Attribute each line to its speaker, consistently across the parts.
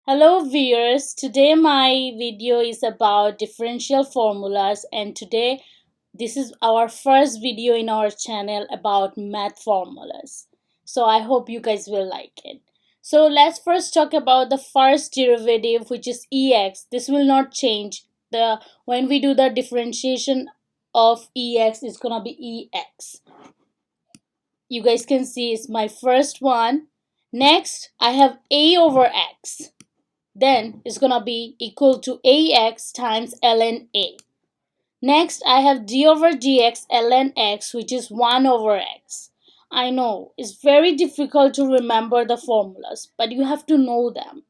Speaker 1: Hello viewers, today my video is about differential formulas and today this is our first video in our channel about math formulas. So I hope you guys will like it. So let's first talk about the first derivative, which is ex. This will not change. When we do the differentiation of ex, it's gonna be ex. You guys can see it's my first one. Next I have a over x. Then it's gonna be equal to ax times ln a. Next, I have d over dx ln x, which is 1 over x. I know it's very difficult to remember the formulas, but you have to know them.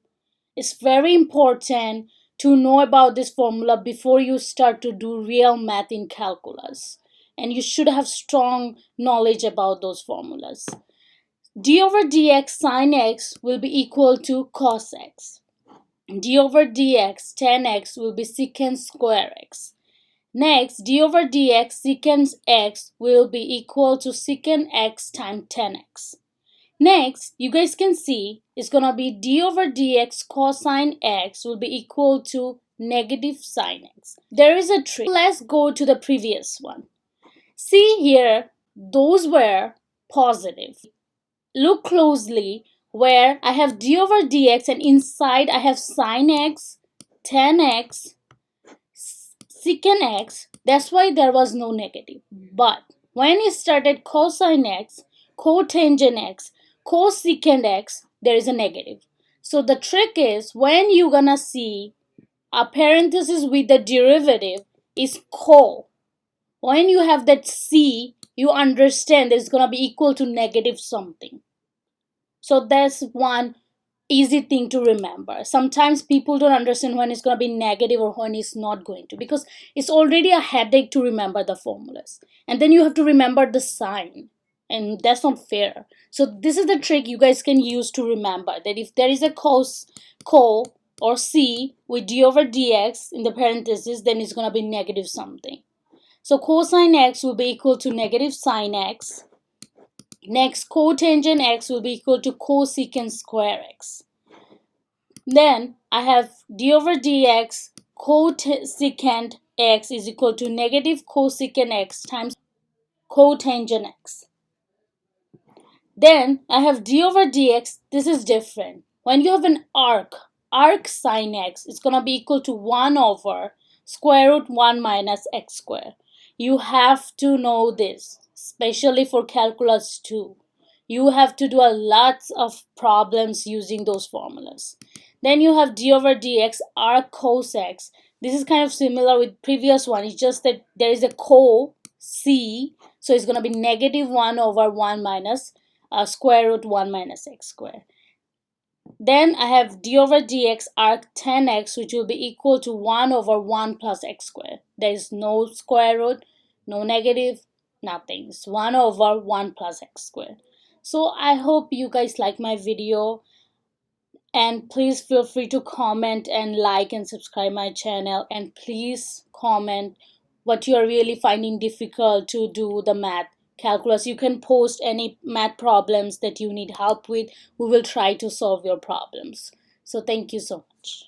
Speaker 1: It's very important to know about this formula before you start to do real math in calculus. And you should have strong knowledge about those formulas. D over dx sine x will be equal to cos x. D over dx tan x will be secant square x. Next, d over dx secant x will be equal to secant x times tan x. Next, you guys can see it's gonna be d over dx cosine x will be equal to negative sine x. There is a trick. Let's go to the previous one. See here, those were positive. Look closely where I have d over dx and inside I have sine x, tan x, secant x. That's why there was no negative. But when it started cosine x, cotangent x, cosecant x, there is a negative. So the trick is when you're gonna see a parenthesis with the derivative is co. When you have that c, you understand that it's gonna be equal to negative something. So that's one easy thing to remember. Sometimes people don't understand when it's going to be negative or when it's not going to, because it's already a headache to remember the formulas. And then you have to remember the sign. And that's not fair. So this is the trick you guys can use to remember that if there is a co or c with d over dx in the parentheses, then it's going to be negative something. So cosine x will be equal to negative sine x. Next, cotangent x will be equal to cosecant square x. Then I have d over dx cosecant x is equal to negative cosecant x times cotangent x. Then I have d over dx. This is different. When you have an arc sine x is going to be equal to 1 over square root 1 minus x squared. You have to know this, especially for calculus 2. You have to do a lot of problems using those formulas. Then you have d over dx arc cos x. This is kind of similar with previous one. It's just that there is a c, so it's going to be negative 1 over 1 minus square root 1 minus x squared. Then I have d over dx arc tan x, which will be equal to 1 over 1 plus x squared. There is no square root, no negative, nothing. It's 1 over 1 plus x squared. So I hope you guys like my video. And please feel free to comment and like and subscribe my channel. And please comment what you are really finding difficult to do the math calculus. You can post any math problems that you need help with. We will try to solve your problems. So thank you so much.